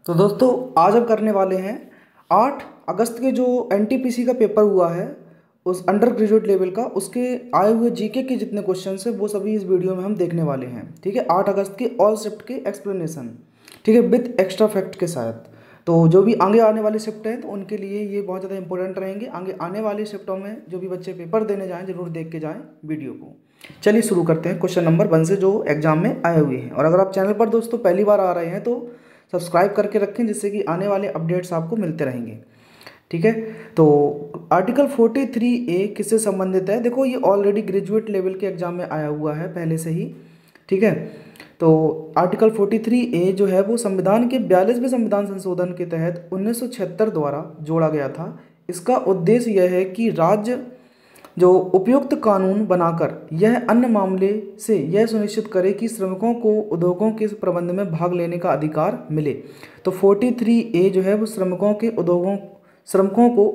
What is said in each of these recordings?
तो दोस्तों आज हम करने वाले हैं 8 अगस्त के जो एनटीपीसी का पेपर हुआ है उस अंडर ग्रेजुएट लेवल का उसके आए हुए जीके के जितने क्वेश्चन है वो सभी इस वीडियो में हम देखने वाले हैं। ठीक है, 8 अगस्त के ऑल शिफ्ट के एक्सप्लेनेशन, ठीक है, विद एक्स्ट्रा फैक्ट के साथ। तो जो भी आगे आने वाले शिफ्ट हैं तो उनके लिए ये बहुत ज़्यादा इंपॉर्टेंट रहेंगे। आगे आने वाले शिफ्टों में जो भी बच्चे पेपर देने जाएँ जरूर देख के जाएँ वीडियो को। चलिए शुरू करते हैं क्वेश्चन नंबर 1 से जो एग्जाम में आए हुए हैं। और अगर आप चैनल पर दोस्तों पहली बार आ रहे हैं तो सब्सक्राइब करके रखें जिससे कि आने वाले अपडेट्स आपको मिलते रहेंगे। ठीक है, तो आर्टिकल 43A किससे संबंधित है? देखो ये ऑलरेडी ग्रेजुएट लेवल के एग्जाम में आया हुआ है पहले से ही। ठीक है, तो आर्टिकल 43A जो है वो संविधान के 42वें संविधान संशोधन के तहत 1976 द्वारा जोड़ा गया था। इसका उद्देश्य यह है कि राज्य जो उपयुक्त कानून बनाकर यह अन्य मामले से यह सुनिश्चित करे कि श्रमिकों को उद्योगों के प्रबंध में भाग लेने का अधिकार मिले। तो 43A जो है वो श्रमिकों को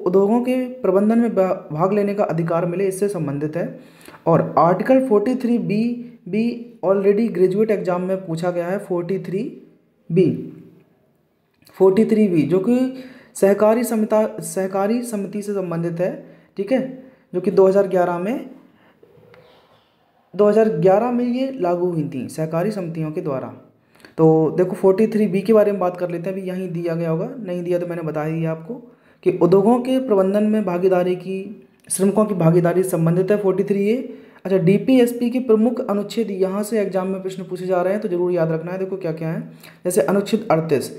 उद्योगों के प्रबंधन में भाग लेने का अधिकार मिले, इससे संबंधित है। और आर्टिकल 43B भी ऑलरेडी ग्रेजुएट एग्जाम में पूछा गया है। 43B जो कि सहकारी समिति से संबंधित है। ठीक है, जो कि 2011 में ये लागू हुई थी सहकारी समितियों के द्वारा। तो देखो 43B के बारे में बात कर लेते हैं। अभी यहीं दिया गया होगा, नहीं दिया तो मैंने बता ही दिया आपको कि उद्योगों के प्रबंधन में भागीदारी की श्रमिकों की भागीदारी से संबंधित है 43A। अच्छा, डीपीएसपी के प्रमुख अनुच्छेद यहाँ से एग्जाम में प्रश्न पूछे जा रहे हैं तो जरूर याद रखना है। देखो क्या क्या है, जैसे अनुच्छेद 38,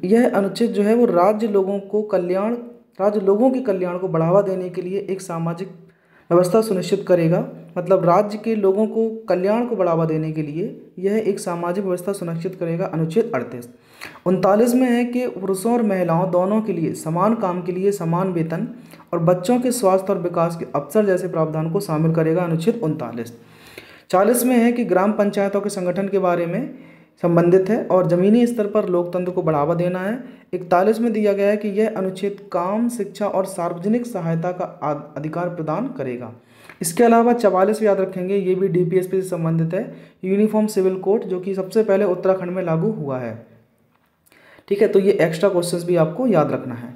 यह अनुच्छेद जो है वो राज्य लोगों के कल्याण को बढ़ावा देने के लिए एक सामाजिक व्यवस्था सुनिश्चित करेगा। मतलब राज्य के लोगों को कल्याण को बढ़ावा देने के लिए यह एक सामाजिक व्यवस्था सुनिश्चित करेगा। अनुच्छेद 38। 39 में है कि पुरुषों और महिलाओं दोनों के लिए समान काम के लिए समान वेतन और बच्चों के स्वास्थ्य और विकास के अवसर जैसे प्रावधान को शामिल करेगा। अनुच्छेद 39। 40 में है कि ग्राम पंचायतों के संगठन के बारे में संबंधित है और जमीनी स्तर पर लोकतंत्र को बढ़ावा देना है। 41 में दिया गया है कि यह अनुच्छेद काम, शिक्षा और सार्वजनिक सहायता का अधिकार प्रदान करेगा। इसके अलावा 44 याद रखेंगे, ये भी डीपीएसपी से संबंधित है, यूनिफॉर्म सिविल कोड, जो कि सबसे पहले उत्तराखंड में लागू हुआ है। ठीक है, तो ये एक्स्ट्रा क्वेश्चंस भी आपको याद रखना है।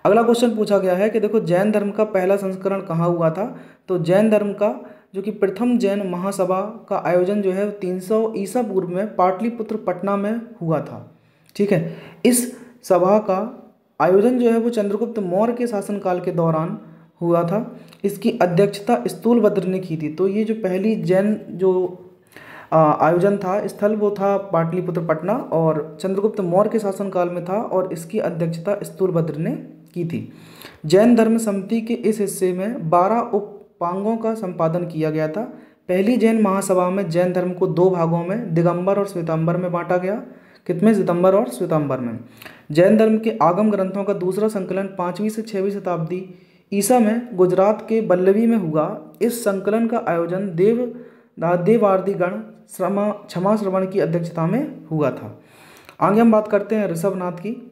अगला क्वेश्चन पूछा गया है कि देखो जैन धर्म का पहला संस्करण कहाँ हुआ था? तो जैन धर्म का जो कि प्रथम जैन महासभा का आयोजन जो है 300 ईसा पूर्व में पाटलिपुत्र पटना में हुआ था। ठीक है, इस सभा का आयोजन जो है वो चंद्रगुप्त मौर्य के शासनकाल के दौरान हुआ था। इसकी अध्यक्षता स्थूलभद्र ने की थी। तो ये जो पहली जैन जो आयोजन था स्थल वो था पाटलिपुत्र पटना और चंद्रगुप्त मौर्य के शासनकाल में था और इसकी अध्यक्षता स्थूलभद्र ने की थी। जैन धर्म समिति के इस हिस्से में 12 उपांगों का संपादन किया गया था। पहली जैन महासभा में जैन धर्म को 2 भागों में दिगंबर और श्वेतांबर में बांटा गया। कितने? सितंबर और श्वेतांबर में। जैन धर्म के आगम ग्रंथों का दूसरा संकलन 5वीं से 6वीं शताब्दी ईसा में गुजरात के बल्लवी में हुआ। इस संकलन का आयोजन देवार्दिगण क्षमा श्रवण की अध्यक्षता में हुआ था। आगे हम बात करते हैं ऋषभनाथ की,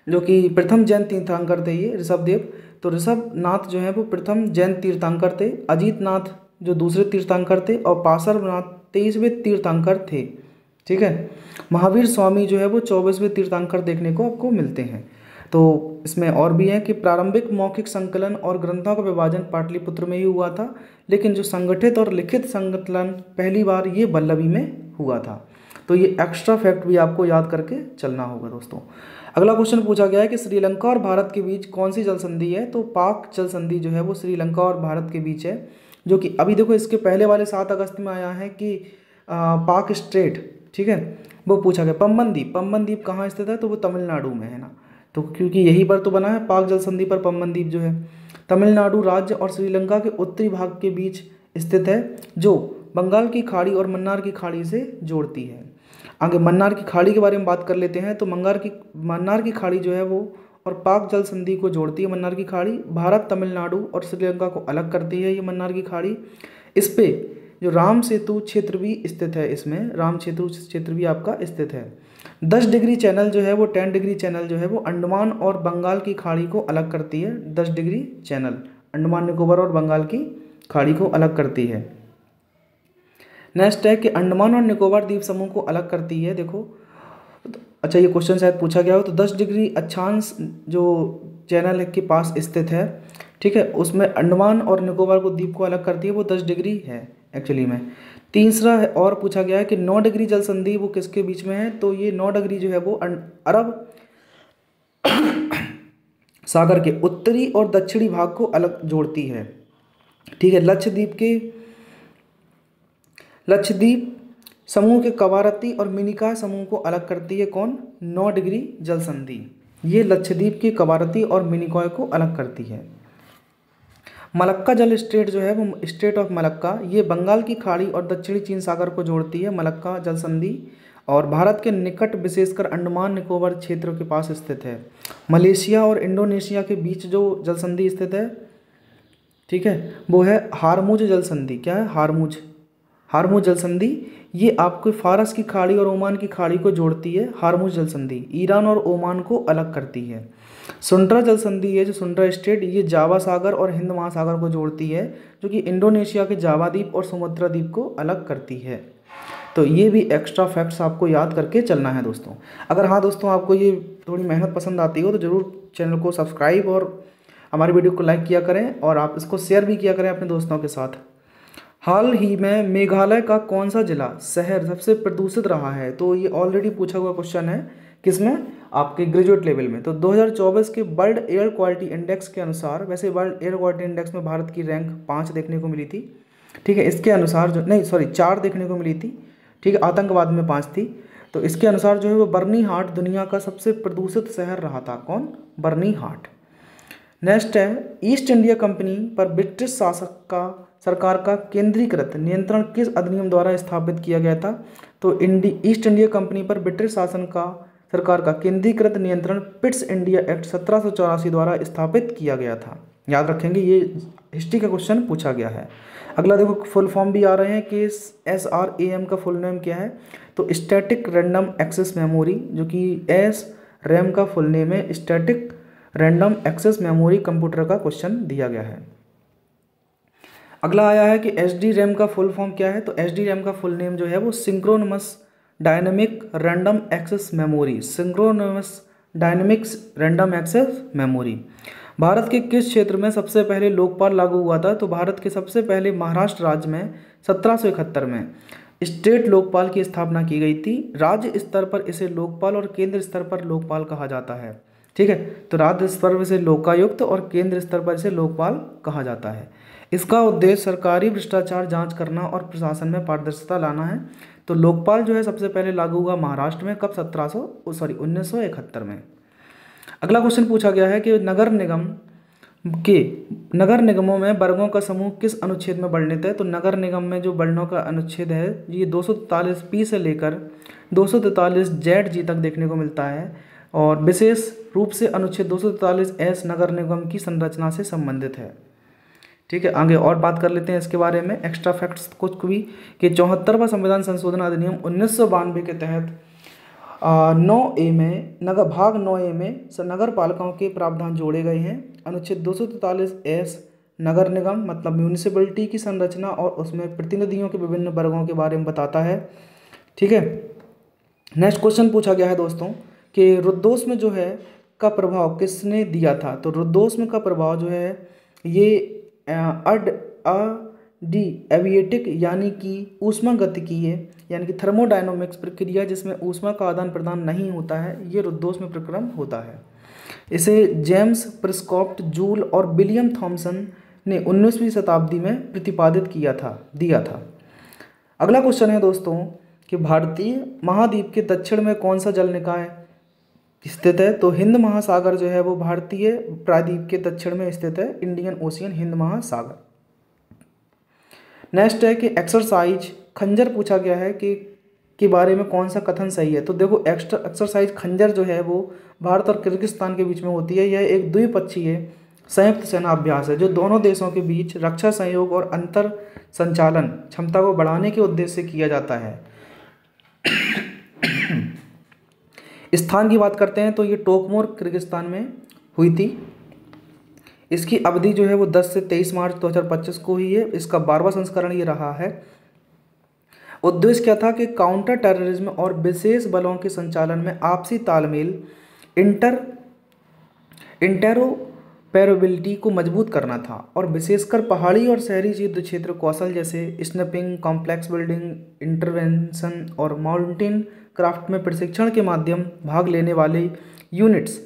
जो कि प्रथम जैन तीर्थंकर थे ये ऋषभदेव। तो ऋषभनाथ जो है वो प्रथम जैन तीर्थंकर थे। अजीत नाथ जो दूसरे तीर्थंकर थे और पार्श्वनाथ 23वें तीर्थंकर थे। ठीक है, महावीर स्वामी जो है वो 24वें तीर्थंकर देखने को आपको मिलते हैं। तो इसमें और भी है कि प्रारंभिक मौखिक संकलन और ग्रंथों का विभाजन पाटलिपुत्र में ही हुआ था, लेकिन जो संगठित और लिखित संकलन पहली बार ये बल्लवी में हुआ था। तो ये एक्स्ट्रा फैक्ट भी आपको याद करके चलना होगा दोस्तों। अगला क्वेश्चन पूछा गया है कि श्रीलंका और भारत के बीच कौन सी जल संधि है? तो पाक जल संधि जो है वो श्रीलंका और भारत के बीच है, जो कि अभी देखो इसके पहले वाले 7 अगस्त में आया है कि पाक स्ट्रेट, ठीक है, वो पूछा गया। पम्बन द्वीप कहाँ स्थित है? तो वो तमिलनाडु में है ना, तो क्योंकि यहीं पर तो बना है पाक जल संधि पर। पम्बन द्वीप जो है तमिलनाडु राज्य और श्रीलंका के उत्तरी भाग के बीच स्थित है, जो बंगाल की खाड़ी और मन्नार की खाड़ी से जोड़ती है। आगे मन्नार की खाड़ी के बारे में बात कर लेते हैं। तो मन्नार की खाड़ी जो है वो और पाक जल संधि को जोड़ती है। मन्नार की खाड़ी भारत, तमिलनाडु और श्रीलंका को अलग करती है ये मन्नार की खाड़ी। इस पे जो राम सेतु क्षेत्र भी स्थित है, इसमें राम सेतु क्षेत्र भी आपका स्थित है। 10 डिग्री चैनल जो है वो 10 डिग्री चैनल जो है वो अंडमान और बंगाल की खाड़ी को अलग करती है। 10 डिग्री चैनल अंडमान निकोबार और बंगाल की खाड़ी को अलग करती है। नेक्स्ट है कि अंडमान और निकोबार द्वीप समूह को अलग करती है। देखो अच्छा, ये क्वेश्चन शायद पूछा गया हो। तो 10 डिग्री अक्षांश जो चैनल के पास स्थित है, ठीक है, उसमें अंडमान और निकोबार को द्वीप को अलग करती है, वो 10 डिग्री है एक्चुअली में। तीसरा है और पूछा गया है कि 9 डिग्री जल संधि वो किसके बीच में है। तो ये 9 डिग्री जो है वो अरब सागर के उत्तरी और दक्षिणी भाग को अलग जोड़ती है, ठीक है। लक्षद्वीप समूह के कवारती और मिनिकॉय समूह को अलग करती है कौन? 9 डिग्री जल संधि। ये लक्षद्वीप के कवारती और मिनिकॉय को अलग करती है। मलक्का जल स्टेट जो है वो स्टेट ऑफ मलक्का, ये बंगाल की खाड़ी और दक्षिणी चीन सागर को जोड़ती है, मलक्का जल संधि, और भारत के निकट विशेषकर अंडमान निकोबार क्षेत्र के पास स्थित है। मलेशिया और इंडोनेशिया के बीच जो जल संधि स्थित है, ठीक है, वो है हारमुज जल संधि। क्या है? हारमुज जल संधि। ये आपको फारस की खाड़ी और ओमान की खाड़ी को जोड़ती है, हारमुज जल संधि। ईरान और ओमान को अलग करती है। सुंड्रा जल संधि है जो सुंड्रा स्टेट, ये जावा सागर और हिंद महासागर को जोड़ती है, जो कि इंडोनेशिया के जावा द्वीप और सुमात्रा द्वीप को अलग करती है। तो ये भी एक्स्ट्रा फैक्ट्स आपको याद करके चलना है दोस्तों। अगर हाँ दोस्तों आपको ये थोड़ी मेहनत पसंद आती हो तो ज़रूर चैनल को सब्सक्राइब और हमारी वीडियो को लाइक किया करें, और आप इसको शेयर भी किया करें अपने दोस्तों के साथ। हाल ही में मेघालय का कौन सा जिला शहर सबसे प्रदूषित रहा है? तो ये ऑलरेडी पूछा हुआ क्वेश्चन है, किसमें? आपके ग्रेजुएट लेवल में। तो 2024 के वर्ल्ड एयर क्वालिटी इंडेक्स के अनुसार, वैसे वर्ल्ड एयर क्वालिटी इंडेक्स में भारत की रैंक 5 देखने को मिली थी, ठीक है। इसके अनुसार जो 4 देखने को मिली थी, ठीक है, आतंकवाद में 5 थी। तो इसके अनुसार जो है वो बर्नी-हाट दुनिया का सबसे प्रदूषित शहर रहा था। कौन? बर्नी-हाट। नेक्स्ट है, ईस्ट इंडिया कंपनी पर ब्रिटिश सरकार का केंद्रीकृत नियंत्रण किस अधिनियम द्वारा स्थापित किया गया था? तो ईस्ट इंडिया कंपनी पर ब्रिटिश सरकार का केंद्रीकृत नियंत्रण पिट्स इंडिया एक्ट 1784 द्वारा स्थापित किया गया था। याद रखेंगे, ये हिस्ट्री का क्वेश्चन पूछा गया है। अगला देखो, फुल फॉर्म भी आ रहे हैं कि SRAM का फुल नेम क्या है? तो स्टैटिक रैंडम एक्सेस मेमोरी, जो कि SRAM का फुल नेम है, static random access memory computer का क्वेश्चन दिया गया है। अगला आया है कि SDRAM का फुल फॉर्म क्या है? तो SDRAM का फुल नेम जो है वो synchronous dynamic random access memory, synchronous dynamics random access memory. Bharat के किस क्षेत्र में सबसे पहले लोकपाल लागू हुआ था? तो भारत के सबसे पहले महाराष्ट्र राज्य में 1771 में स्टेट लोकपाल की स्थापना की गई थी। राज्य स्तर पर इसे लोकपाल और केंद्र स्तर पर लोकपाल कहा जाता है, ठीक है। तो राज्य स्तर पर इसे लोकायुक्त और केंद्र स्तर पर इसे लोकपाल कहा जाता है। इसका उद्देश्य सरकारी भ्रष्टाचार जांच करना और प्रशासन में पारदर्शिता लाना है। तो लोकपाल जो है सबसे पहले लागू हुआ महाराष्ट्र में, कब? 1971 में। अगला क्वेश्चन पूछा गया है कि नगर निगमों में वर्गों का समूह किस अनुच्छेद में वर्णित है? तो नगर निगम में जो वर्णों का अनुच्छेद है ये 243 से लेकर 243 ZG तक देखने को मिलता है, और विशेष रूप से अनुच्छेद 243S नगर निगम की संरचना से संबंधित है, ठीक है। आगे और बात कर लेते हैं इसके बारे में, एक्स्ट्रा फैक्ट्स कुछ भी, कि 74वां संविधान संशोधन अधिनियम 1992 के तहत 9A में भाग 9A में नगर पालिकाओं के प्रावधान जोड़े गए हैं। अनुच्छेद 243S नगर निगम मतलब म्यूनिसिपैलिटी की संरचना और उसमें प्रतिनिधियों के विभिन्न वर्गों के बारे में बताता है, ठीक है। नेक्स्ट क्वेश्चन पूछा गया है दोस्तों कि रुद्रोष्म में जो है का प्रभाव किसने दिया था? तो रुद्रोष्म का प्रभाव जो है ये एविएटिक यानी कि ऊष्मागतिकीय यानी कि थर्मोडायनामिक्स प्रक्रिया जिसमें ऊष्मा का आदान प्रदान नहीं होता है, ये रुद्रोष्म प्रक्रम होता है। इसे जेम्स प्रिस्कॉप्ट, जूल और विलियम थॉमसन ने 19वीं शताब्दी में प्रतिपादित दिया था। अगला क्वेश्चन है दोस्तों कि भारतीय महाद्वीप के दक्षिण में कौन सा जल निकाय स्थित है? तो हिंद महासागर जो है वो भारतीय प्रायद्वीप के दक्षिण में स्थित है, इंडियन ओशियन, हिंद महासागर। नेक्स्ट है कि एक्सरसाइज खंजर पूछा गया है कि के बारे में कौन सा कथन सही है? तो देखो, एक्सरसाइज खंजर जो है वो भारत और किर्गिस्तान के बीच में होती है। यह एक द्विपक्षीय संयुक्त सेना अभ्यास है जो दोनों देशों के बीच रक्षा सहयोग और अंतर संचालन क्षमता को बढ़ाने के उद्देश्य से किया जाता है। स्थान की बात करते हैं तो ये टोकमोर किर्गिस्तान में हुई थी। इसकी अवधि जो है वो 10 से 23 मार्च 2025 को हुई है। इसका 12वां संस्करण ये रहा है। उद्देश्य क्या था कि काउंटर टेररिज्म और विशेष बलों के संचालन में आपसी तालमेल, इंटेरोपेरेबिलिटी को मजबूत करना था, और विशेषकर पहाड़ी और शहरी युद्ध क्षेत्र कौशल जैसे स्नैपिंग, कॉम्प्लेक्स बिल्डिंग, इंटरवेंशन और माउंटेन क्राफ्ट में प्रशिक्षण के माध्यम भाग लेने वाले यूनिट्स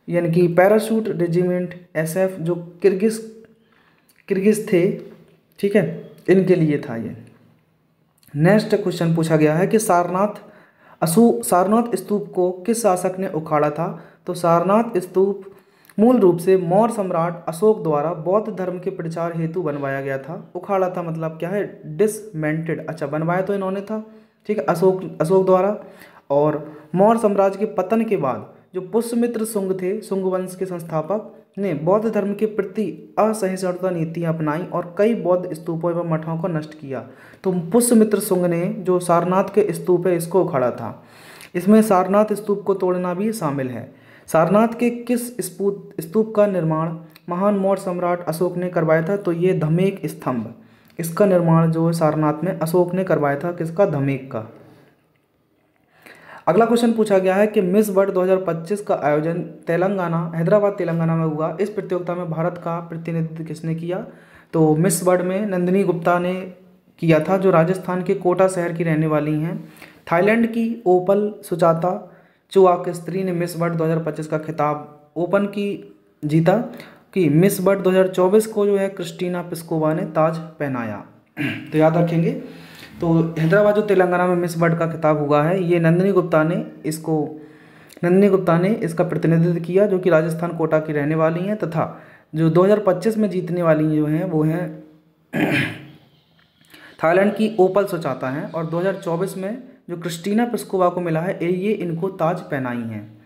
यानी कि पैराशूट रेजिमेंट, एसएफ, जो किर्गिज थे, ठीक है, इनके लिए था ये। नेक्स्ट क्वेश्चन पूछा गया है कि सारनाथ स्तूप को किस शासक ने उखाड़ा था? तो सारनाथ स्तूप मूल रूप से मौर्य सम्राट अशोक द्वारा बौद्ध धर्म के प्रचार हेतु बनवाया गया था। उखाड़ा था मतलब क्या है? डिसमेंटेड। अच्छा, बनवाया तो इन्होंने था, ठीक है, अशोक द्वारा। और मौर्य साम्राज्य के पतन के बाद जो पुष्यमित्र शुंग थे, शुंग वंश के संस्थापक, ने बौद्ध धर्म के प्रति असहिष्णुता नीतियाँ अपनाई और कई बौद्ध स्तूपों एवं मठों को नष्ट किया। तो पुष्यमित्र शुंग ने जो सारनाथ के स्तूप है इसको उखाड़ा था। इसमें सारनाथ स्तूप को तोड़ना भी शामिल है। सारनाथ के किस स्तूप का निर्माण महान मौर्य सम्राट अशोक ने करवाया था? तो ये धमेक स्तंभ, इसका निर्माण जो है सारनाथ में अशोक ने करवाया था। किसका? धमेक का। अगला क्वेश्चन पूछा गया है कि मिस वर्ल्ड 2025 का आयोजन हैदराबाद तेलंगाना में हुआ। इस प्रतियोगिता में भारत का प्रतिनिधित्व किसने किया? तो मिस वर्ल्ड में नंदिनी गुप्ता ने किया था, जो राजस्थान के कोटा शहर की रहने वाली हैं। थाईलैंड की ओपल सुचाता चुआकेस्त्री ने मिस वर्ल्ड 2025 का खिताब ओपन की जीता। कि मिस वर्ल्ड 2024 को जो है क्रिस्टीना पिस्कोवा ने ताज पहनाया। तो याद रखेंगे। तो हैदराबाद जो तेलंगाना में मिस वर्ल्ड का खिताब हुआ है, ये नंदिनी गुप्ता ने इसका प्रतिनिधित्व किया, जो कि राजस्थान कोटा की रहने वाली हैं। तथा जो 2025 में जीतने वाली जो हैं वो हैं थाईलैंड की ओपल सुचाता हैं, और 2024 में जो क्रिस्टीना पिस्कोवा को मिला है ये इनको ताज पहनाई हैं।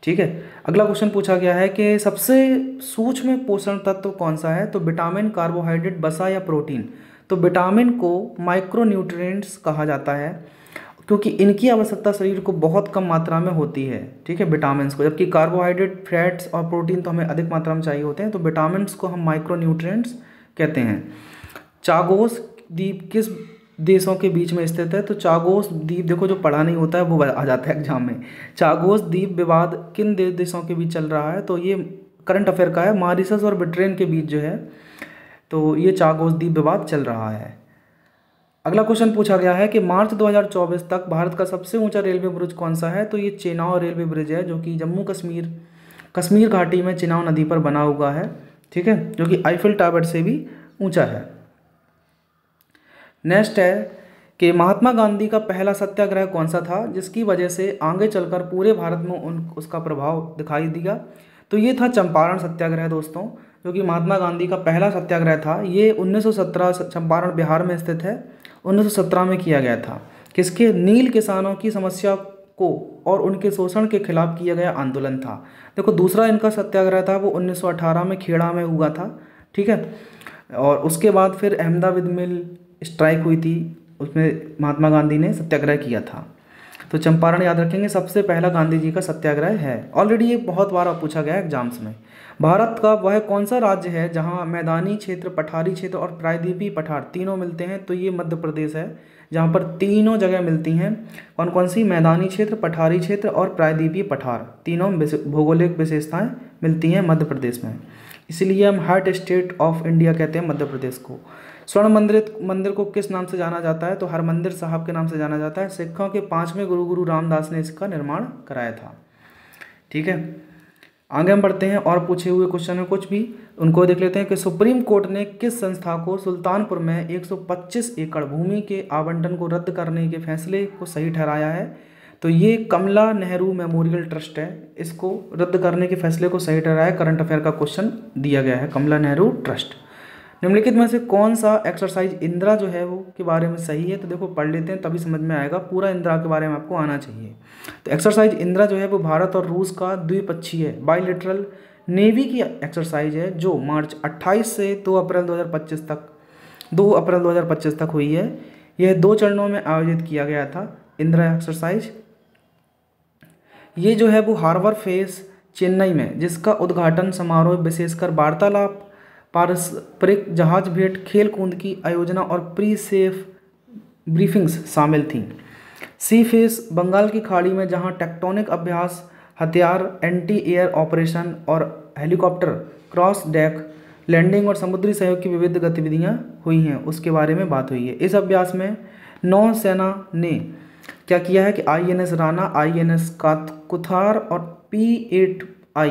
ठीक है। अगला क्वेश्चन पूछा गया है कि सबसे सूक्ष्म पोषण तत्व कौन सा है? तो विटामिन, कार्बोहाइड्रेट, वसा या प्रोटीन? तो विटामिन को माइक्रोन्यूट्रिएंट्स कहा जाता है, क्योंकि इनकी आवश्यकता शरीर को बहुत कम मात्रा में होती है, ठीक है, विटामिन्स को। जबकि कार्बोहाइड्रेट, फैट्स और प्रोटीन तो हमें अधिक मात्रा में चाहिए होते हैं। तो विटामिन्स को हम माइक्रोन्यूट्रिएंट्स कहते हैं। चागोस द्वीप किस देशों के बीच में स्थित है? तो चागोस द्वीप, देखो जो पढ़ा नहीं होता है वो आ जाता है एग्जाम में। चागोस द्वीप विवाद किन देशों के बीच चल रहा है? तो ये करंट अफेयर का है। मॉरिशस और ब्रिटेन के बीच जो है, तो ये चागोस द्वीप विवाद चल रहा है। अगला क्वेश्चन पूछा गया है कि मार्च 2024 तक भारत का सबसे ऊंचा रेलवे ब्रिज कौन सा है? तो ये चेनाब रेलवे ब्रिज है, जो कि जम्मू कश्मीर घाटी में चेनाब नदी पर बना हुआ है, ठीक है, जो कि आईफिल टावर से भी ऊंचा है। नेक्स्ट है कि महात्मा गांधी का पहला सत्याग्रह कौन सा था, जिसकी वजह से आगे चलकर पूरे भारत में उसका प्रभाव दिखाई दिया? तो ये था चंपारण सत्याग्रह दोस्तों, जो कि महात्मा गांधी का पहला सत्याग्रह था। ये 1917 चंपारण बिहार में स्थित है, 1917 में किया गया था। किसके? नील किसानों की समस्या को और उनके शोषण के खिलाफ किया गया आंदोलन था। देखो दूसरा इनका सत्याग्रह था वो 1918 में खेड़ा में हुआ था, ठीक है। और उसके बाद फिर अहमदाबाद मिल स्ट्राइक हुई थी, उसमें महात्मा गांधी ने सत्याग्रह किया था। तो चंपारण याद रखेंगे, सबसे पहला गांधी जी का सत्याग्रह है। ऑलरेडी ये बहुत बार पूछा गया एग्जाम्स में। भारत का वह कौन सा राज्य है जहां मैदानी क्षेत्र, पठारी क्षेत्र और प्रायद्वीपीय पठार तीनों मिलते हैं? तो ये मध्य प्रदेश है, जहां पर तीनों जगह मिलती हैं। कौन कौन सी? मैदानी क्षेत्र, पठारी क्षेत्र और प्रायद्वीपीय पठार, तीनों भौगोलिक विशेषताएं मिलती हैं मध्य प्रदेश में। इसलिए हम हार्ट स्टेट ऑफ इंडिया कहते हैं मध्य प्रदेश को। स्वर्ण मंदिर को किस नाम से जाना जाता है? तो हरमंदिर साहब के नाम से जाना जाता है। सिखों के 5वें गुरु रामदास ने इसका निर्माण कराया था, ठीक है। आगे हम बढ़ते हैं और पूछे हुए क्वेश्चन है कुछ भी, उनको देख लेते हैं कि सुप्रीम कोर्ट ने किस संस्था को सुल्तानपुर में 125 एकड़ भूमि के आवंटन को रद्द करने के फैसले को सही ठहराया है? तो ये कमला नेहरू मेमोरियल ट्रस्ट है, इसको रद्द करने के फैसले को सही ठहराया। करंट अफेयर का क्वेश्चन दिया गया है, कमला नेहरू ट्रस्ट। निम्नलिखित में से कौन सा एक्सरसाइज इंदिरा जो है वो के बारे में सही है? तो देखो पढ़ लेते हैं तभी समझ में आएगा, पूरा इंदिरा के बारे में आपको आना चाहिए। तो एक्सरसाइज इंदिरा जो है वो भारत और रूस का द्विपक्षीय बाइलेटरल नेवी की एक्सरसाइज है, जो मार्च 28 से 2 अप्रैल 2025 तक हुई है। यह 2 चरणों में आयोजित किया गया था इंदिरा एक्सरसाइज। ये जो है वो हार्बर फेस चेन्नई में, जिसका उद्घाटन समारोह विशेषकर वार्तालाप, पारस्परिक जहाज भेंट, खेल कूद की आयोजना और प्री सेफ ब्रीफिंग्स शामिल थीं। सी फेस बंगाल की खाड़ी में जहां टेक्टोनिक अभ्यास, हथियार, एंटी एयर ऑपरेशन और हेलीकॉप्टर क्रॉस डेक लैंडिंग और समुद्री सहयोग की विविध गतिविधियां हुई हैं, उसके बारे में बात हुई है। इस अभ्यास में नौसेना ने क्या किया है कि INS राणा, INS कुथार और P-8I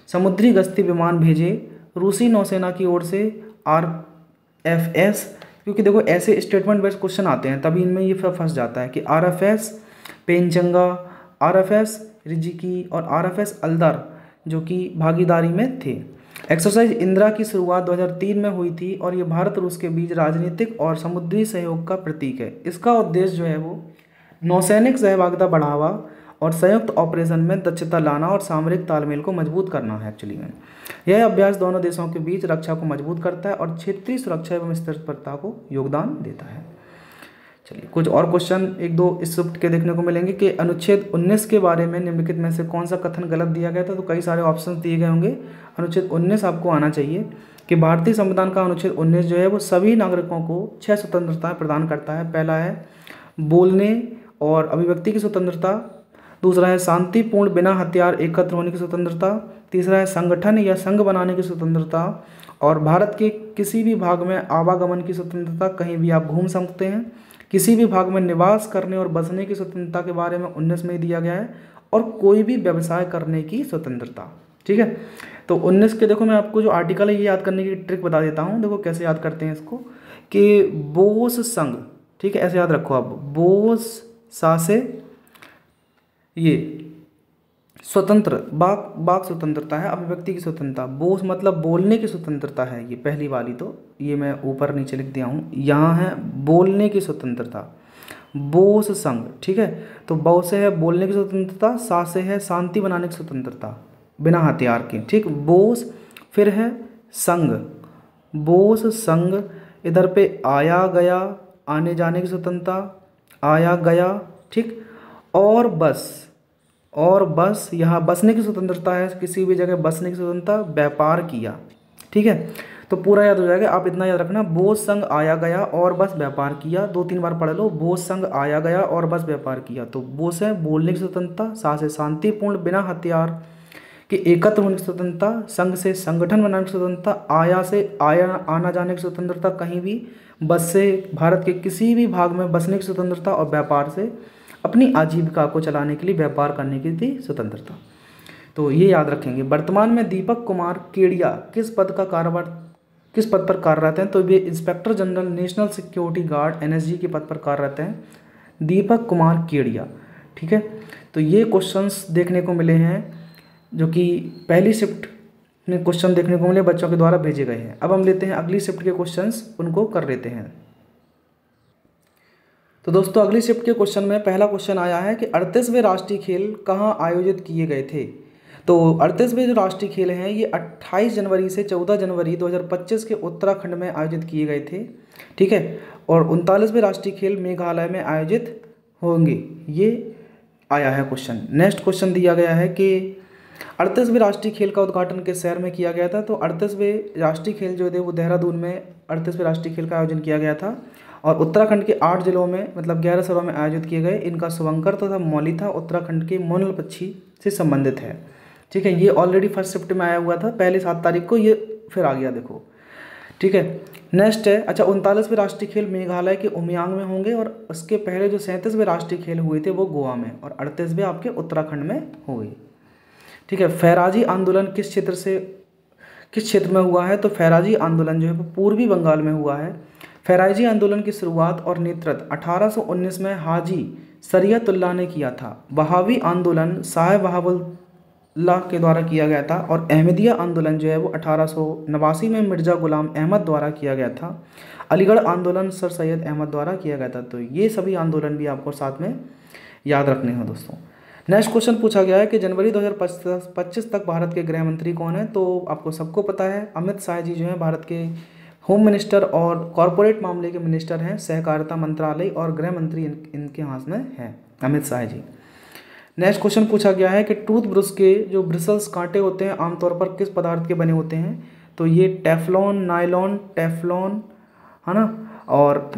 समुद्री गश्ती विमान भेजे। रूसी नौसेना की ओर से RFS, क्योंकि देखो ऐसे स्टेटमेंट बेस्ड क्वेश्चन आते हैं तभी इनमें ये फंस जाता है कि RFS पेनचंगा, RFS रिजिकी और RFS अल्दर जो कि भागीदारी में थे। एक्सरसाइज इंदिरा की शुरुआत 2003 में हुई थी और ये भारत रूस के बीच राजनीतिक और समुद्री सहयोग का प्रतीक है। इसका उद्देश्य जो है वो नौसैनिक सहभागिता बढ़ावा और संयुक्त ऑपरेशन में दक्षता लाना और सामरिक तालमेल को मजबूत करना है। एक्चुअली में यह अभ्यास दोनों देशों के बीच रक्षा को मजबूत करता है और क्षेत्रीय सुरक्षा एवं स्थिरता को योगदान देता है। चलिए कुछ और क्वेश्चन एक दो इस शिफ्ट के देखने को मिलेंगे कि अनुच्छेद 19 के बारे में निम्नलिखित में से कौन सा कथन गलत दिया गया था। तो कई सारे ऑप्शन दिए गए होंगे। अनुच्छेद 19 आपको आना चाहिए कि भारतीय संविधान का अनुच्छेद 19 जो है वो सभी नागरिकों को 6 स्वतंत्रताएं प्रदान करता है। पहला है बोलने और अभिव्यक्ति की स्वतंत्रता, दूसरा है शांतिपूर्ण बिना हथियार एकत्र होने की स्वतंत्रता, तीसरा है संगठन या संघ बनाने की स्वतंत्रता और भारत के किसी भी भाग में आवागमन की स्वतंत्रता, कहीं भी आप घूम सकते हैं। किसी भी भाग में निवास करने और बसने की स्वतंत्रता के बारे में 19 में दिया गया है और कोई भी व्यवसाय करने की स्वतंत्रता। ठीक है, तो 19 के देखो मैं आपको जो आर्टिकल है ये याद करने की ट्रिक बता देता हूँ। देखो कैसे याद करते हैं इसको कि बोस संघ, ठीक है ऐसे याद रखो आप, बोस सा से ये स्वतंत्र बाक स्वतंत्रता है, अभिव्यक्ति की स्वतंत्रता। बोस मतलब बोलने की स्वतंत्रता है, ये पहली वाली, तो ये मैं ऊपर नीचे लिख दिया हूँ। यहाँ है बोलने की स्वतंत्रता, बोस संघ। ठीक है, तो बो से है बोलने की स्वतंत्रता, सा से है शांति बनाने की स्वतंत्रता बिना हथियार के। ठीक, बोस फिर है संघ, बोस संघ। इधर पे आया गया, आने जाने की स्वतंत्रता, आया गया। ठीक, और बस यहाँ बसने की स्वतंत्रता है, किसी भी जगह बसने की स्वतंत्रता, व्यापार किया। ठीक है, तो पूरा याद हो जाएगा। आप इतना याद रखना, बोस संघ आया गया और बस व्यापार किया, 2-3 बार पढ़ लो। बोस संघ आया गया और बस व्यापार किया, तो बोस है बोलने की स्वतंत्रता, सा से शांतिपूर्ण बिना हथियार के एकत्र होने की स्वतंत्रता, संघ से संगठन बनाने की स्वतंत्रता, आया से आना जाने की स्वतंत्रता कहीं भी, बस से भारत के किसी भी भाग में बसने की स्वतंत्रता और व्यापार से अपनी आजीविका को चलाने के लिए व्यापार करने की थी स्वतंत्रता। तो ये याद रखेंगे। वर्तमान में दीपक कुमार केडिया किस पद पर कार्यरत हैं। तो ये inspector general national security guard NSG के पद पर कार्यरत हैं, दीपक कुमार केडिया। ठीक है, तो ये क्वेश्चंस देखने को मिले हैं जो कि पहली शिफ्ट में क्वेश्चन देखने को मिले, बच्चों के द्वारा भेजे गए हैं। अब हम लेते हैं अगली शिफ्ट के क्वेश्चंस, उनको कर लेते हैं। तो दोस्तों अगली शिफ्ट के क्वेश्चन में पहला क्वेश्चन आया है कि 38वें राष्ट्रीय खेल कहाँ आयोजित किए गए थे। तो 38वें जो राष्ट्रीय खेल हैं ये 28 जनवरी से 14 जनवरी 2025 के उत्तराखंड में आयोजित किए गए थे। ठीक है, और 39वें राष्ट्रीय खेल मेघालय में आयोजित होंगे, ये आया है क्वेश्चन। नेक्स्ट क्वेश्चन दिया गया है कि 38वें राष्ट्रीय खेल का उद्घाटन किस शहर में किया गया था। तो 38वें राष्ट्रीय खेल जो थे वो देहरादून में 38वें राष्ट्रीय खेल का आयोजन किया गया था और उत्तराखंड के 8 जिलों में मतलब 11 शहरों में आयोजित किए गए। इनका शुभंकर तथा मौली था उत्तराखंड के मोनल पक्षी से संबंधित है। ठीक है, ये ऑलरेडी फर्स्ट शिफ्ट में आया हुआ था, पहले 7 तारीख को, ये फिर आ गया देखो। ठीक है, नेक्स्ट है, अच्छा 39वें राष्ट्रीय खेल मेघालय के उमियांग में होंगे और उसके पहले जो 37वें राष्ट्रीय खेल हुए थे वो गोवा में और 38वें आपके उत्तराखंड में हुए। ठीक है, फैराजी आंदोलन किस क्षेत्र में हुआ है। तो फैराजी आंदोलन जो है वो पूर्वी बंगाल में हुआ है। फैराजी आंदोलन की शुरुआत और नेतृत्व 1819 में हाजी शरीयतुल्लाह ने किया था। बहावी आंदोलन शाह वहाबुल्लाह के द्वारा किया गया था और अहमदिया आंदोलन जो है वो 1889 में मिर्ज़ा गुलाम अहमद द्वारा किया गया था। अलीगढ़ आंदोलन सर सैयद अहमद द्वारा किया गया था। तो ये सभी आंदोलन भी आपको साथ में याद रखने हैं दोस्तों। नेक्स्ट क्वेश्चन पूछा गया है कि जनवरी 2025 तक भारत के गृह मंत्री कौन है। तो आपको सबको पता है अमित शाह जी जो हैं भारत के होम मिनिस्टर और कॉरपोरेट मामले के मिनिस्टर हैं, सहकारिता मंत्रालय और गृह मंत्री इनके हाथ में हैं अमित शाह जी। नेक्स्ट क्वेश्चन पूछा गया है कि टूथ ब्रश के जो ब्रिसल्स कांटे होते हैं आमतौर पर किस पदार्थ के बने होते हैं। तो ये टेफ्लॉन, नायलॉन, टेफ्लॉन है ना, और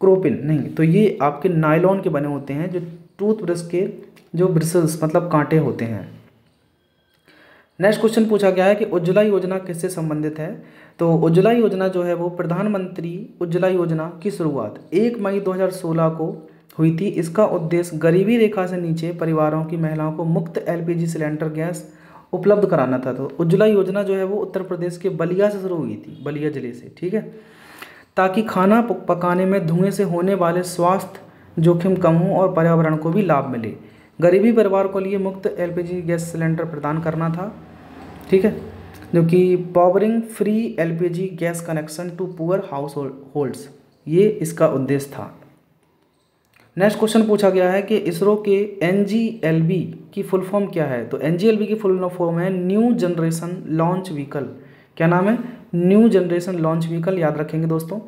क्रोपिन नहीं, तो ये आपके नायलॉन के बने होते हैं, जो टूथब्रश के जो ब्रिसल्स मतलब कांटे होते हैं। नेक्स्ट क्वेश्चन पूछा गया है कि उज्ज्वला योजना किससे संबंधित है। तो उज्ज्वला योजना जो है वो प्रधानमंत्री उज्ज्वला योजना की शुरुआत 1 मई 2016 को हुई थी। इसका उद्देश्य गरीबी रेखा से नीचे परिवारों की महिलाओं को मुफ्त एलपीजी सिलेंडर गैस उपलब्ध कराना था। तो उज्ज्वला योजना जो है वो उत्तर प्रदेश के बलिया से शुरू हुई थी, बलिया जिले से, ठीक है, ताकि खाना पकाने में धुएं से होने वाले स्वास्थ्य जोखिम कम हो और पर्यावरण को भी लाभ मिले। गरीबी परिवार को लिए मुफ्त एलपीजी गैस सिलेंडर प्रदान करना था, ठीक है, जो कि powering free LPG gas connection to poor households, ये इसका उद्देश्य था। नेक्स्ट क्वेश्चन पूछा गया है कि इसरो के एनजीएलवी की फुल फॉर्म क्या है। तो एनजीएलवी की फुल फॉर्म है न्यू जनरेशन लॉन्च व्हीकल। क्या नाम है? न्यू जनरेशन लॉन्च व्हीकल, याद रखेंगे दोस्तों।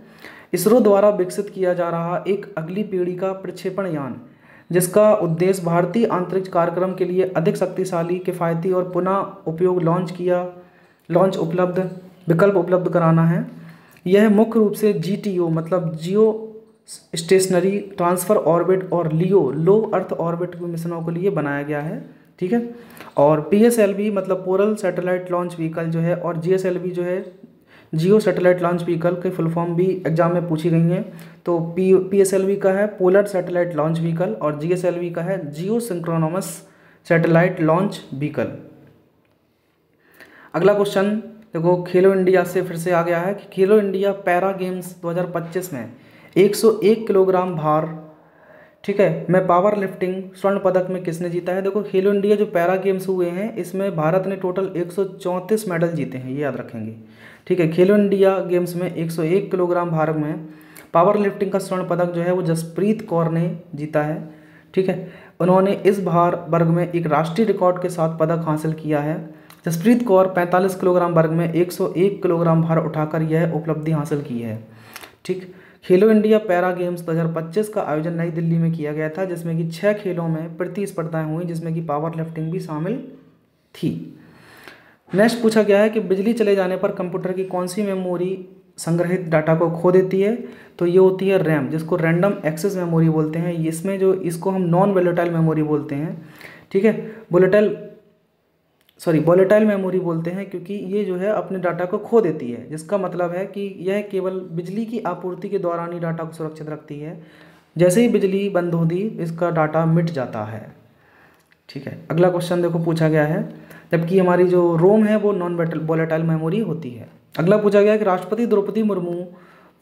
इसरो द्वारा विकसित किया जा रहा एक अगली पीढ़ी का प्रक्षेपण यान, जिसका उद्देश्य भारतीय अंतरिक्ष कार्यक्रम के लिए अधिक शक्तिशाली, किफ़ायती और पुनः उपयोग लॉन्च विकल्प उपलब्ध कराना है। यह मुख्य रूप से जीटीओ मतलब जियो स्टेशनरी ट्रांसफर ऑर्बिट और लियो लो अर्थ ऑर्बिट मिशनों के लिए बनाया गया है, ठीक है। और पीएसएलवी मतलब पोलर सैटेलाइट लॉन्च व्हीकल जो है, और जीएसएलवी जो है जियो सैटेलाइट लॉन्च व्हीकल के फुल फॉर्म भी एग्जाम में पूछी गई हैं। तो पीएसएलवी का है पोलर सैटेलाइट लॉन्च व्हीकल और जीएसएलवी का है जियो सिंक्रोनमस सैटेलाइट लॉन्च व्हीकल। अगला क्वेश्चन देखो, खेलो इंडिया से फिर से आ गया है कि खेलो इंडिया पैरा गेम्स 2025 में 101 किलोग्राम भार, ठीक है, में पावर लिफ्टिंग स्वर्ण पदक में किसने जीता है। देखो खेलो इंडिया जो पैरा गेम्स हुए हैं इसमें भारत ने टोटल 134 मेडल जीते हैं, ये याद रखेंगे, ठीक है। खेलो इंडिया गेम्स में 101 किलोग्राम भार में पावर लिफ्टिंग का स्वर्ण पदक जो है वो जसप्रीत कौर ने जीता है, ठीक है। उन्होंने इस भार वर्ग में एक राष्ट्रीय रिकॉर्ड के साथ पदक हासिल किया है। जसप्रीत कौर 45 किलोग्राम वर्ग में 101 किलोग्राम भार उठाकर यह उपलब्धि हासिल की है, ठीक। खेलो इंडिया पैरा गेम्स 2025 का आयोजन नई दिल्ली में किया गया था, जिसमें कि 6 खेलों में प्रतिस्पर्धाएं हुई, जिसमें कि पावर लिफ्टिंग भी शामिल थी। नेक्स्ट पूछा गया है कि बिजली चले जाने पर कंप्यूटर की कौन सी मेमोरी संग्रहित डाटा को खो देती है। तो ये होती है रैम, जिसको रैंडम एक्सेस मेमोरी बोलते हैं। इसमें जो इसको हम नॉन वोलेटाइल मेमोरी बोलते हैं, ठीक है, वोलेटाइल मेमोरी बोलते हैं, क्योंकि ये जो है अपने डाटा को खो देती है, जिसका मतलब है कि यह केवल बिजली की आपूर्ति के दौरान ही डाटा को सुरक्षित रखती है। जैसे ही बिजली बंद होती इसका डाटा मिट जाता है, ठीक है। अगला क्वेश्चन देखो पूछा गया है, जबकि हमारी जो रोम है वो नॉन वोलेटाइल मेमोरी होती है। अगला पूछा गया है कि राष्ट्रपति द्रौपदी मुर्मू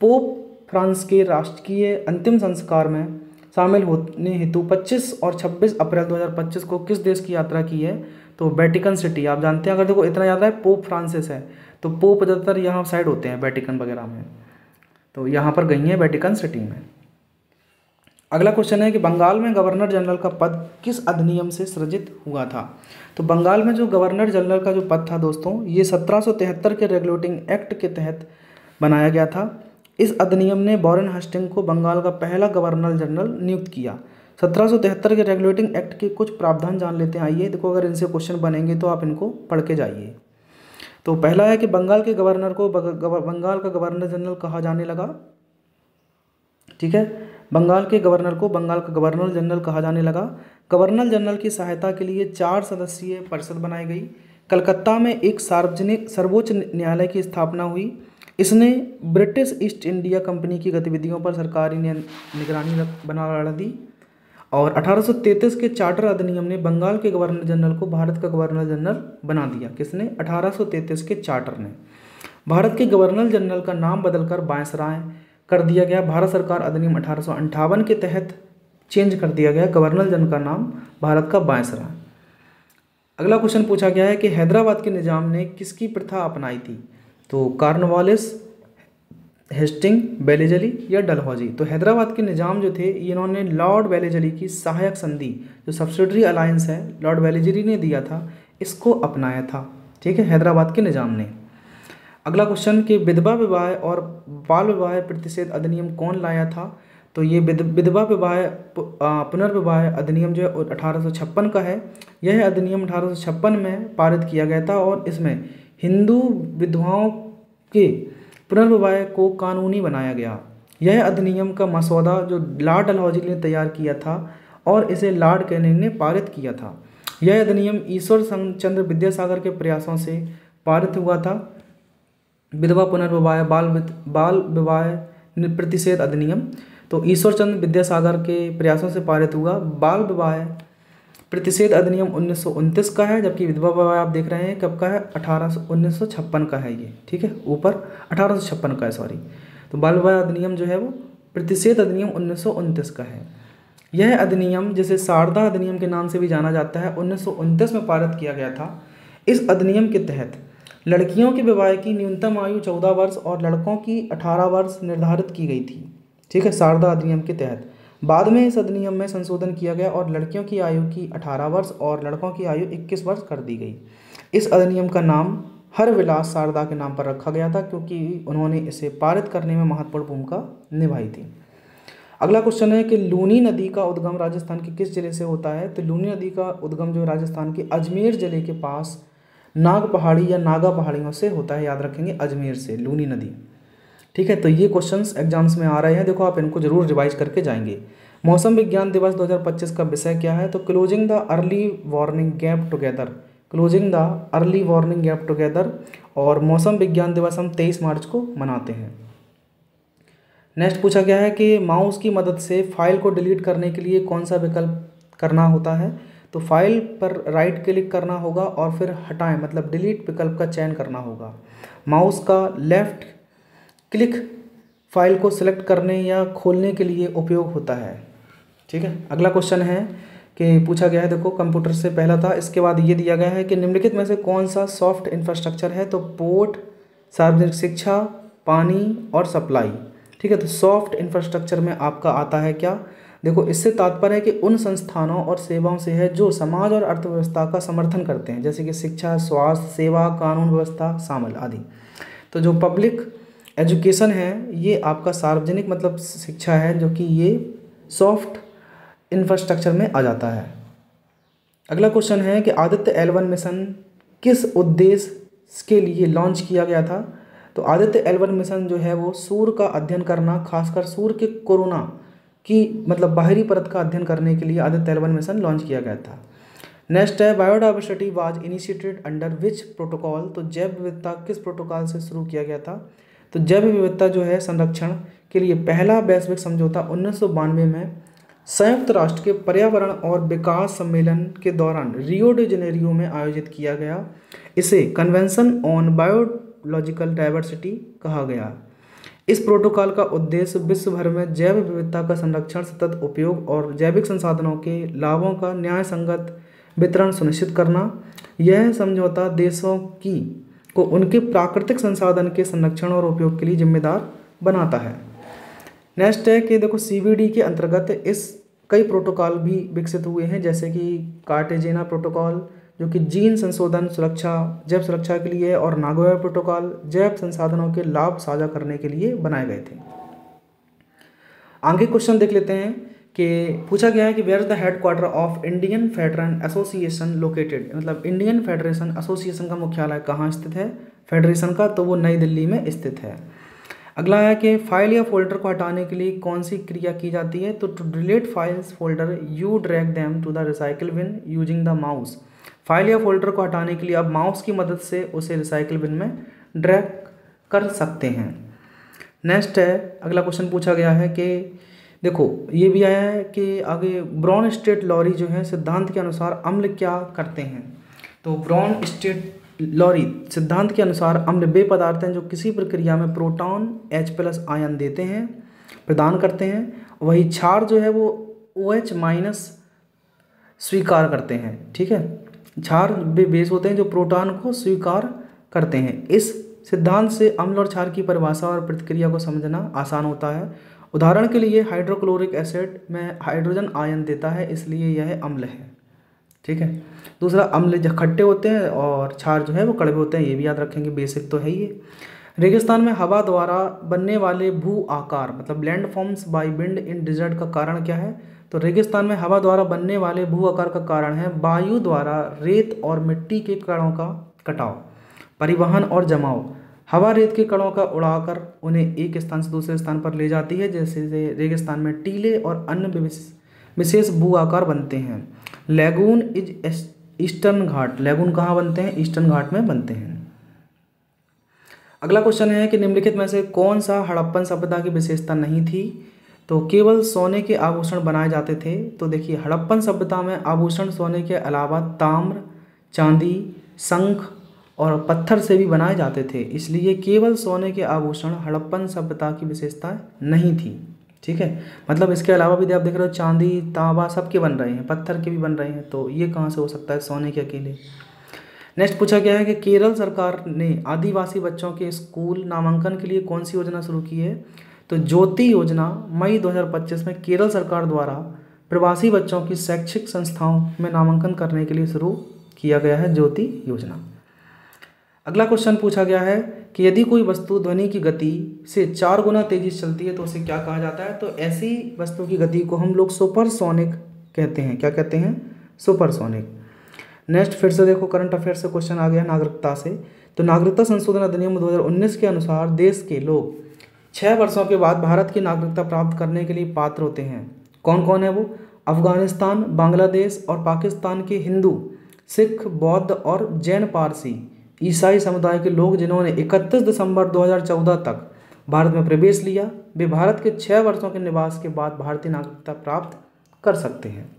पोप फ्रांस के राजकीय अंतिम संस्कार में शामिल होने हेतु 25 और 26 अप्रैल 2025 को किस देश की यात्रा की है। तो वेटिकन सिटी, आप जानते हैं, अगर देखो इतना याद है पोप फ्रांसिस है, तो पोप ज़्यादातर यहाँ साइड होते हैं वेटिकन वगैरह में, तो यहाँ पर गई हैं वेटिकन सिटी में। अगला क्वेश्चन है कि बंगाल में गवर्नर जनरल का पद किस अधिनियम से सृजित हुआ था। तो बंगाल में जो गवर्नर जनरल का जो पद था दोस्तों, ये 1773 के रेगुलेटिंग एक्ट के तहत बनाया गया था। इस अधिनियम ने वॉरेन हस्टिंग को बंगाल का पहला गवर्नर जनरल नियुक्त किया। 1773 के रेगुलेटिंग एक्ट के कुछ प्रावधान जान लेते हैं। आइए देखो, अगर इनसे क्वेश्चन बनेंगे तो आप इनको पढ़ के जाइए। तो पहला है कि बंगाल के गवर्नर को बंगाल का गवर्नर जनरल कहा जाने लगा, ठीक है। बंगाल के गवर्नर को बंगाल का गवर्नर जनरल कहा जाने लगा। गवर्नर जनरल की सहायता के लिए 4 सदस्यीय परिषद बनाई गई। कलकत्ता में एक सर्वोच्च न्यायालय की स्थापना हुई। इसने ब्रिटिश ईस्ट इंडिया कंपनी की गतिविधियों पर सरकारी निगरानी बना दी। और 1833 के चार्टर अधिनियम ने बंगाल के गवर्नर जनरल को भारत का गवर्नर जनरल बना दिया। किसने? 1833 के चार्टर ने। भारत के गवर्नर जनरल का नाम बदलकर वायसराय कर दिया गया। भारत सरकार अधिनियम 1858 के तहत चेंज कर दिया गया गवर्नर जनरल का नाम भारत का वायसराय। अगला क्वेश्चन पूछा गया है कि हैदराबाद के निजाम ने किसकी प्रथा अपनाई थी। तो कॉर्नवालिस, हेस्टिंग, बेलेजली या डलहौजी। तो हैदराबाद के निजाम जो थे इन्होंने लॉर्ड बेलेजली की सहायक संधि जो सब्सिडरी अलायंस है लॉर्ड बेलेजली ने दिया था, इसको अपनाया था, ठीक है, हैदराबाद के निजाम ने। अगला क्वेश्चन कि विधवा विवाह और बाल विवाह प्रतिषेध अधिनियम कौन लाया था। तो ये विधवा विवाह पुनर्विवाह अधिनियम जो है 1856 का है। यह अधिनियम 1856 में पारित किया गया था और इसमें हिंदू विधवाओं के पुनर्विवाह को कानूनी बनाया गया। यह अधिनियम का मसौदा जो लॉर्ड डलहौजी ने तैयार किया था और इसे लॉर्ड कैनिंग ने पारित किया था। यह अधिनियम ईश्वर चंद्र विद्यासागर के प्रयासों से पारित हुआ था। विधवा पुनर्विवाह बाल विवाह प्रतिषेध अधिनियम, तो ईश्वर चंद्र विद्यासागर के प्रयासों से पारित हुआ। बाल विवाह प्रतिषेध अधिनियम 1929 का है, जबकि विधवा विवाह आप देख रहे हैं कब का है, 1956 का है ये, ठीक है, ऊपर 1856 का है, सॉरी। तो बाल विवाह अधिनियम जो है वो प्रतिषेध अधिनियम 1929 का है। यह अधिनियम, जिसे शारदा अधिनियम के नाम से भी जाना जाता है, 1929 में पारित किया गया था। इस अधिनियम के तहत लड़कियों के विवाह की न्यूनतम आयु 14 वर्ष और लड़कों की 18 वर्ष निर्धारित की गई थी, ठीक है, शारदा अधिनियम के तहत। बाद में इस अधिनियम में संशोधन किया गया और लड़कियों की आयु की 18 वर्ष और लड़कों की आयु 21 वर्ष कर दी गई। इस अधिनियम का नाम हरविलास शारदा के नाम पर रखा गया था, क्योंकि उन्होंने इसे पारित करने में महत्वपूर्ण भूमिका निभाई थी। अगला क्वेश्चन है कि लूनी नदी का उद्गम राजस्थान के किस जिले से होता है। तो लूनी नदी का उद्गम जो राजस्थान के अजमेर जिले के पास नाग पहाड़ी या नागा पहाड़ियों से होता है, याद रखेंगे, अजमेर से लूनी नदी, ठीक है। तो ये क्वेश्चंस एग्जाम्स में आ रहे हैं, देखो आप इनको जरूर रिवाइज करके जाएंगे। मौसम विज्ञान दिवस 2025 का विषय क्या है। तो closing the early warning gap together, closing the early warning gap together. और मौसम विज्ञान दिवस हम 23 मार्च को मनाते हैं। नेक्स्ट पूछा गया है कि माउस की मदद से फाइल को डिलीट करने के लिए कौन सा विकल्प करना होता है। तो फाइल पर राइट क्लिक करना होगा और फिर हटाएं मतलब डिलीट विकल्प का चयन करना होगा। माउस का लेफ्ट क्लिक फाइल को सिलेक्ट करने या खोलने के लिए उपयोग होता है, ठीक है। अगला क्वेश्चन है कि पूछा गया है, देखो कंप्यूटर से पहला था, इसके बाद ये दिया गया है कि निम्नलिखित में से कौन सा सॉफ्ट इंफ्रास्ट्रक्चर है। तो पोर्ट, सार्वजनिक शिक्षा, पानी और सप्लाई, ठीक है। तो सॉफ्ट इंफ्रास्ट्रक्चर में आपका आता है क्या, देखो इससे तात्पर्य है कि उन संस्थानों और सेवाओं से है जो समाज और अर्थव्यवस्था का समर्थन करते हैं, जैसे कि शिक्षा, स्वास्थ्य सेवा, कानून व्यवस्था शामिल आदि। तो जो पब्लिक एजुकेशन है ये आपका सार्वजनिक मतलब शिक्षा है, जो कि ये सॉफ्ट इंफ्रास्ट्रक्चर में आ जाता है। अगला क्वेश्चन है कि आदित्य L1 मिशन किस उद्देश्य के लिए लॉन्च किया गया था। तो आदित्य L1 मिशन जो है वो सूर्य का अध्ययन करना, खासकर सूर्य के कोरोना की मतलब बाहरी परत का अध्ययन करने के लिए आदित्य L1 मिशन लॉन्च किया गया था। नेक्स्ट है biodiversity was initiated under which protocol. तो जैव विविधता किस प्रोटोकॉल से शुरू किया गया था। तो जैव विविधता जो है संरक्षण के लिए पहला वैश्विक समझौता 1992 में संयुक्त राष्ट्र के पर्यावरण और विकास सम्मेलन के दौरान रियो डी जेनेरियो में आयोजित किया गया। इसे कन्वेंशन ऑन बायोलॉजिकल डाइवर्सिटी कहा गया। इस प्रोटोकॉल का उद्देश्य विश्व भर में जैव विविधता का संरक्षण, सतत उपयोग और जैविक संसाधनों के लाभों का न्याय संगत वितरण सुनिश्चित करना। यह समझौता देशों को उनके प्राकृतिक संसाधन के संरक्षण और उपयोग के लिए जिम्मेदार बनाता है। नेक्स्ट है कि देखो CBD के अंतर्गत इस कई प्रोटोकॉल भी विकसित हुए हैं, जैसे कि कार्टेजेना प्रोटोकॉल जो कि जीन संशोधन सुरक्षा, जैव सुरक्षा के लिए, और नागोया प्रोटोकॉल जैव संसाधनों के लाभ साझा करने के लिए बनाए गए थे। आगे क्वेश्चन देख लेते हैं कि पूछा गया है कि where is the headquarter of Indian federation association located. मतलब इंडियन फेडरेशन एसोसिएशन का मुख्यालय कहाँ स्थित है फेडरेशन का, तो वो नई दिल्ली में स्थित है। अगला है कि फाइल या फोल्डर को हटाने के लिए कौन सी क्रिया की जाती है। तो to delete files folder you drag them to the recycle bin using the mouse. File या फोल्डर को हटाने के लिए आप माउस की मदद से उसे रिसाइकिल बिन में ड्रैग कर सकते हैं। नेक्स्ट है, अगला क्वेश्चन पूछा गया है कि देखो ये भी आया है कि आगे ब्राउन स्टेट लॉरी जो है सिद्धांत के अनुसार अम्ल क्या करते हैं। तो ब्राउन स्टेट लॉरी सिद्धांत के अनुसार अम्ल वे पदार्थ हैं जो किसी प्रक्रिया में प्रोटॉन H+ आयन देते हैं, प्रदान करते हैं। वही क्षार जो है वो OH- स्वीकार करते हैं, ठीक है। क्षार वे बेस होते हैं जो प्रोटॉन को स्वीकार करते हैं। इस सिद्धांत से अम्ल और क्षार की परिभाषा और प्रतिक्रिया को समझना आसान होता है। उदाहरण के लिए हाइड्रोक्लोरिक एसिड में हाइड्रोजन आयन देता है, इसलिए यह अम्ल है, ठीक है। दूसरा, अम्ल जो खट्टे होते हैं और क्षार जो है वो कड़वे होते हैं, ये भी याद रखेंगे, बेसिक तो है ही। रेगिस्तान में हवा द्वारा बनने वाले भू आकार मतलब landforms by wind in desert का कारण क्या है। तो रेगिस्तान में हवा द्वारा बनने वाले भू आकार का कारण है वायु द्वारा रेत और मिट्टी के कणों का कटाव, परिवहन और जमाव। हवा रेत के कणों का उड़ाकर उन्हें एक स्थान से दूसरे स्थान पर ले जाती है, जैसे रेगिस्तान में टीले और अन्य विशेष भू आकार बनते हैं। Lagoon is eastern Ghat, lagoon कहाँ बनते हैं? ईस्टर्न घाट में बनते हैं। अगला क्वेश्चन है कि निम्नलिखित में से कौन सा हड़प्पन सभ्यता की विशेषता नहीं थी? तो केवल सोने के आभूषण बनाए जाते थे। तो देखिए, हड़प्पन सभ्यता में आभूषण सोने के अलावा ताम्र, चांदी, शंख और पत्थर से भी बनाए जाते थे, इसलिए केवल सोने के आभूषण हड़प्पन सभ्यता की विशेषता नहीं थी। ठीक है, मतलब इसके अलावा भी आप देख रहे हो चांदी, तांबा सबके बन रहे हैं, पत्थर के भी बन रहे हैं, तो ये कहाँ से हो सकता है? सोने के अकेले। नेक्स्ट पूछा गया है कि केरल सरकार ने आदिवासी बच्चों के स्कूल नामांकन के लिए कौन सी योजना शुरू की है? तो ज्योति योजना मई 2025 में केरल सरकार द्वारा प्रवासी बच्चों की शैक्षिक संस्थाओं में नामांकन करने के लिए शुरू किया गया है, ज्योति योजना। अगला क्वेश्चन पूछा गया है कि यदि कोई वस्तु ध्वनि की गति से 4 गुना तेजी से चलती है तो उसे क्या कहा जाता है? तो ऐसी वस्तु की गति को हम लोग सुपरसोनिक कहते हैं। क्या कहते हैं? सुपरसोनिक। नेक्स्ट फिर से देखो, करंट अफेयर से क्वेश्चन आ गया नागरिकता से। तो नागरिकता संशोधन अधिनियम 2019 के अनुसार देश के लोग 6 वर्षों के बाद भारत की नागरिकता प्राप्त करने के लिए पात्र होते हैं। कौन कौन है वो? अफगानिस्तान, बांग्लादेश और पाकिस्तान के हिंदू, सिख, बौद्ध और जैन, पारसी, ईसाई समुदाय के लोग जिन्होंने 31 दिसंबर 2014 तक भारत में प्रवेश लिया, वे भारत के 6 वर्षों के निवास के बाद भारतीय नागरिकता प्राप्त कर सकते हैं।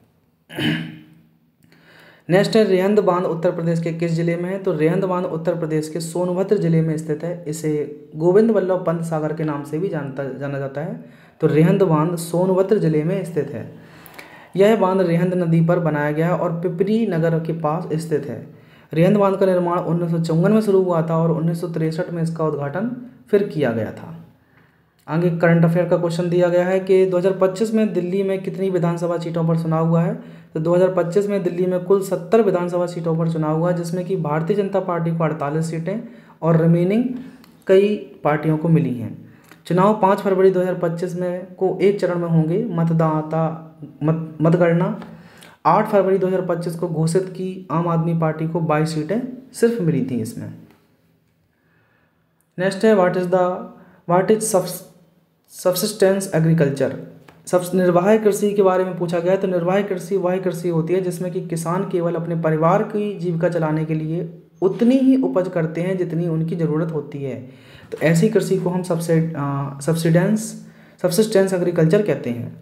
नेक्स्ट है, रेहंद बांध उत्तर प्रदेश के किस जिले में है? तो रेहंद बांध उत्तर प्रदेश के सोनभद्र जिले में स्थित है। इसे गोविंद वल्लभ पंत सागर के नाम से भी जाना जाता है। तो रेहंद बांध सोनभद्र जिले में स्थित है। यह बांध रेहंद नदी पर बनाया गया है और पिपरी नगर के पास स्थित है। रेहंद बांध का निर्माण 1954 में शुरू हुआ था और 1963 में इसका उद्घाटन फिर किया गया था। आगे करंट अफेयर का क्वेश्चन दिया गया है कि 2025 में दिल्ली में कितनी विधानसभा सीटों पर चुनाव हुआ है? तो 2025 में दिल्ली में कुल 70 विधानसभा सीटों पर चुनाव हुआ, जिसमें कि भारतीय जनता पार्टी को 48 सीटें और रिमेनिंग कई पार्टियों को मिली हैं। चुनाव 5 फरवरी 2025 में को एक चरण में होंगे। मतगणना 8 फरवरी 2025 को घोषित की। आम आदमी पार्टी को 22 सीटें सिर्फ मिली थी इसमें। नेक्स्ट है, व्हाट इज सब्सिस्टेंस एग्रीकल्चर? निर्वाह कृषि के बारे में पूछा गया है। तो निर्वाह कृषि वह कृषि होती है जिसमें कि किसान केवल अपने परिवार की जीविका चलाने के लिए उतनी ही उपज करते हैं जितनी उनकी ज़रूरत होती है। तो ऐसी कृषि को हम सब्सिस्टेंस एग्रीकल्चर कहते हैं।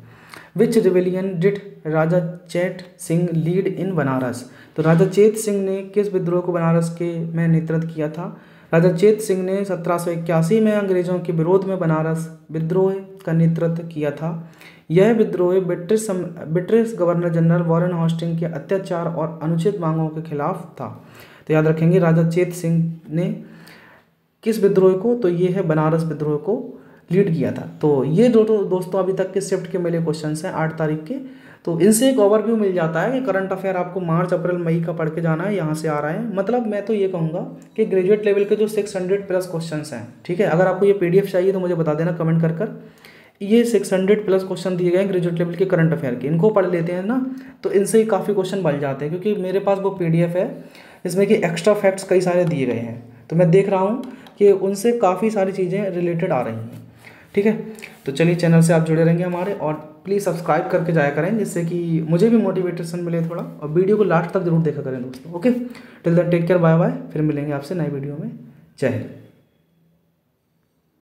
विच रिविलियन डिड राजा चेत सिंह लीड इन बनारस? तो राजा चेत सिंह ने किस विद्रोह को बनारस के में नेतृत्व किया था? राजा चेत सिंह ने 1781 में अंग्रेजों के विरोध में बनारस विद्रोह का नेतृत्व किया था। यह विद्रोह British governor general Warren hoisting के अत्याचार और अनुचित मांगों के खिलाफ था। तो याद रखेंगे, राजा चेत सिंह ने किस विद्रोह को? तो ये है बनारस विद्रोह को लीड किया था। तो ये दोस्तों अभी तक के शिफ्ट के मिले क्वेश्चंस हैं 8 तारीख के। तो इनसे एक ओवरव्यू मिल जाता है कि करंट अफेयर आपको मार्च, अप्रैल, मई का पढ़ के जाना है, यहाँ से आ रहा है। मतलब मैं तो ये कहूँगा कि ग्रेजुएट लेवल के जो 600 प्लस क्वेश्चंस हैं, ठीक है, अगर आपको ये PDF चाहिए तो मुझे बता देना कमेंट कर। ये 600 प्लस क्वेश्चन दिए गए हैं ग्रेजुएट लेवल के करंट अफेयर के, इनको पढ़ लेते हैं ना, तो इनसे ही काफ़ी क्वेश्चन बन जाते हैं, क्योंकि मेरे पास वो PDF है जिसमें कि एक्स्ट्रा फैक्ट्स कई सारे दिए गए हैं। तो मैं देख रहा हूँ कि उनसे काफ़ी सारी चीज़ें रिलेटेड आ रही हैं। ठीक है, तो चलिए चैनल से आप जुड़े रहेंगे हमारे, और प्लीज़ सब्सक्राइब करके जाया करें, जिससे कि मुझे भी मोटिवेशन मिले थोड़ा, और वीडियो को लास्ट तक जरूर देखा करें दोस्तों। Okay, till then take care, bye bye. फिर मिलेंगे आपसे नई वीडियो में। जय हिंद।